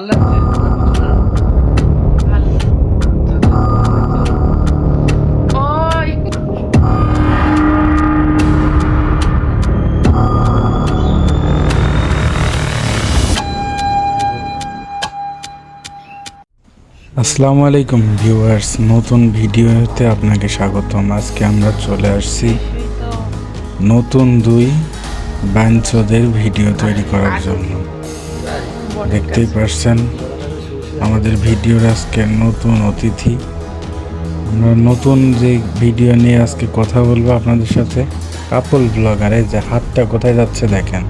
আসসালামু আলাইকুম ভিউয়ার্স, নতুন ভিডিওতে আপনাকে স্বাগতম। আজকে আমরা চলে আসছি নতুন দুই বাঞ্চদের ভিডিও তৈরি করার জন্য। দেখতেই পারছেন আমাদের ভিডিওর আজকে নতুন অতিথি। আমরা নতুন যে ভিডিও নিয়ে আজকে কথা বলবো আপনাদের সাথে, কাপল ব্লগার। এই যে হাতটা কোথায় যাচ্ছে দেখেন।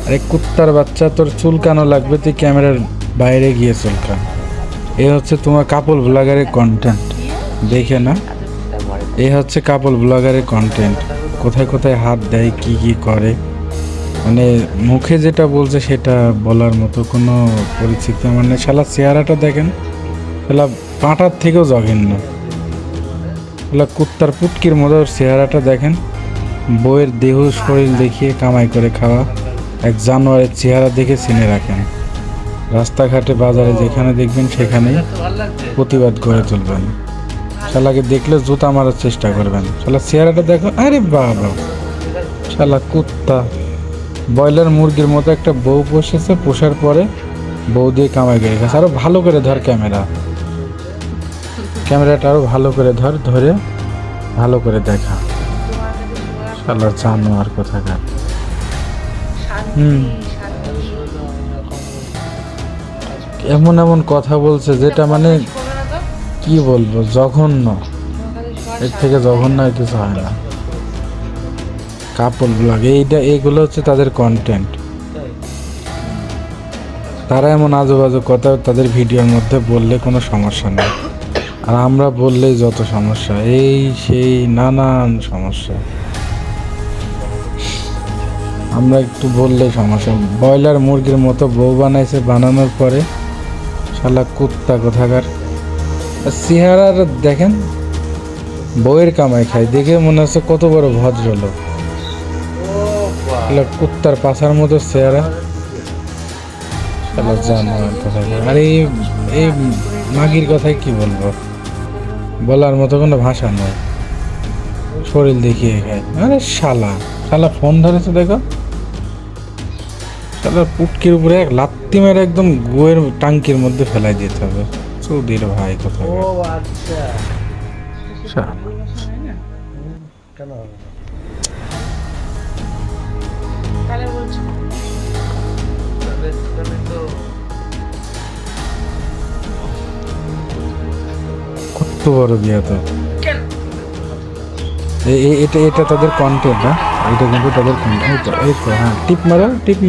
আরে কুত্তার বাচ্চা, তোর চুলকানো লাগবে, তুই ক্যামেরার বাইরে গিয়ে চুলকান। এ হচ্ছে তোমার কাপল ব্লগারের কন্টেন্ট, দেখে না? এ হচ্ছে কাপল ব্লগারের কন্টেন্ট। কোথায় কোথায় হাত দেয়, কি কি করে, মানে মুখে যেটা বলছে সেটা বলার মতো কোনো পরিস্থিতি মানে। শালা চেহারাটা দেখেন, শালা পাঁটার থেকেও জঘন্য। শালা কুত্তার পুটকির মতো চেহারাটা দেখেন। বইয়ের দেহ শরীর দেখিয়ে কামাই করে খাওয়া এক জানোয়ারের চেহারা দেখে চিনে রাখেন। রাস্তাঘাটে বাজারে যেখানে দেখবেন সেখানেই প্রতিবাদ করে তুলবেন। শালাকে দেখলে জুতা মারার চেষ্টা করবেন। শালা চেহারাটা দেখো, আরে বাবা, শালা কুত্তা। ব্রয়লার মুরগির মতো একটা বউ পোষেছে, পোষার পরে বউ দিয়ে কামাই করে গেছে। আরো ভালো করে ধর ক্যামেরাটা আরো ভালো করে ধরে ভালো করে দেখা। শালা জানোয়ার কোথাকার। এমন এমন কথা বলছে যেটা মানে কি বলবো, জঘন্য। এর থেকে জঘন্য আর কিছু হয় না। কাপল ব্লগ এইগুলো হচ্ছে তাদের কন্টেন্ট। তারা এমন আজেবাজে কথা তাদের ভিডিওর মধ্যে বললে কোনো সমস্যা নেই, আর আমরা বললেই যত সমস্যা, এই সেই নানান সমস্যা। আমরা একটু বললেই সমস্যা। ব্রয়লার মুরগির মতো বউ বানাইছে, বানানোর পরে শালা কুত্তা কোথাকার। চেহারার দেখেন, বউয়ের কামাই খায় দেখে মনে হচ্ছে কত বড় ভদ্রলোক। কুত্তার পাছার মতো চেহারা, শালা জানোয়ার কোথাকার। আর এই মাগির কথাই কি বলবো, বলার মতো কোনো ভাষা নেই। শরীর দেখিয়ে খায়। আরে শালা ফোন ধরেছে দেখো। শালার পুটকির উপরে এক লাত্তি মেরে একদম গোয়ের টাঙ্কির মধ্যে ফেলাই দিতে হবে। চৌধুরীর ভাই কোথায়। কত বড় বিয়া তো। এটা তাদের কন্টেন্ট না, এটা কিন্তু তাদের কন্টেন্ট। এই তো হ্যাঁ, টিপ মারো টিপ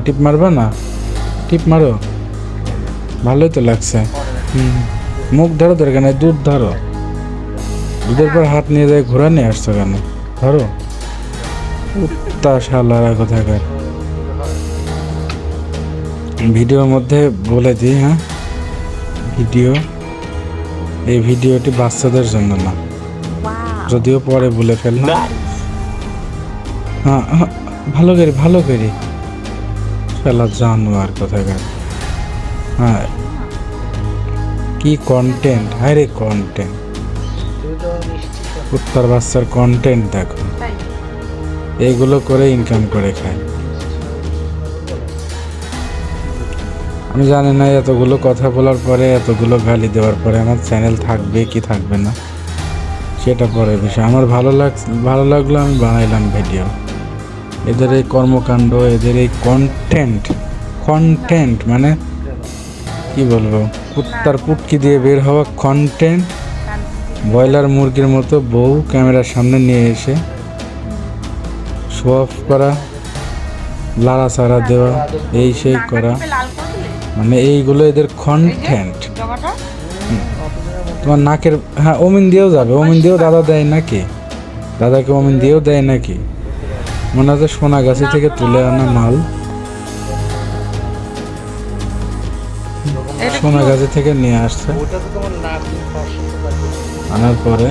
টিপ মারবা না, টিপ মারো। ভালোই তো লাগছে। মুখ ধরো দরকার নাই, দুধ ধরো। দুধের পর হাত নিয়ে যায়, ঘোরা নিয়ে আসছো কেন? ধরো উত্তা শালারা কোথাকার। ভিডিওর মধ্যে বলে দিই, হ্যাঁ, এই ভিডিওটি বাচ্চাদের জন্য না, যদিও পরে বলে ফেললাম। হ্যাঁ, ভালো করে শালা জানোয়ার কোথাকার। হ্যাঁ, কি কন্টেন্ট, হ্যাঁ রে কন্টেন্ট। কুত্তার বাচ্চার কন্টেন্ট দেখো, এইগুলো করে ইনকাম করে খায়। আমি জানি না এতগুলো কথা বলার পরে, এতগুলো গালি দেওয়ার পরে আমার চ্যানেল থাকবে কি থাকবে না সেটা পরে বিষয়। আমার ভালো লাগলো, আমি বানাইলাম ভিডিও। এদের এই কর্মকাণ্ড, এদের এই কন্টেন্ট মানে কি বলবো, কুত্তার পুটকি দিয়ে বের হওয়া কন্টেন্ট। ব্রয়লার মুরগির মতো বউ ক্যামেরার সামনে নিয়ে এসে শো অফ করা, লাড়াচাড়া দেওয়া, এই সেই করা, মানে এইগুলো এদের কন্টেন্ট। তোমার নাকের, হ্যাঁ, অমিন দিয়েও যাবে। অমিন দিয়েও দাদা দেয় নাকি? দাদাকে অমিন দিয়েও দেয় নাকি? মনে হচ্ছে সোনাগাছি থেকে তুলে আনা মাল। সোনাগাছি থেকে নিয়ে আসছে, আনার পরে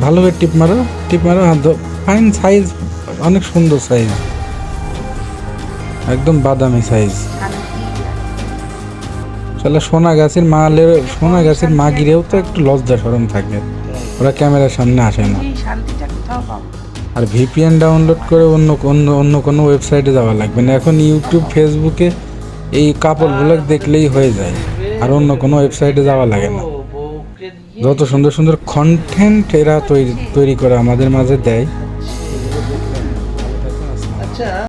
ভালো করে টিপ মারো ফাইন সাইজ, অনেক সুন্দর সাইজ, একদম বাদামি সাইজ। তাহলে সোনা গাছের মাগিরেও তো একটু লজ্জা শরম থাকে, ওরা ক্যামেরার সামনে আসে না। আর ভিপিএন ডাউনলোড করে অন্য কোনো ওয়েবসাইটে যাওয়া লাগবে না, এখন ইউটিউব ফেসবুকে এই কাপড় ব্লগ দেখলেই হয়ে যায়, আর অন্য কোনো ওয়েবসাইটে যাওয়া লাগে না। যত সুন্দর সুন্দর কন্টেন্ট এরা তৈরি করে আমাদের মাঝে দেয়।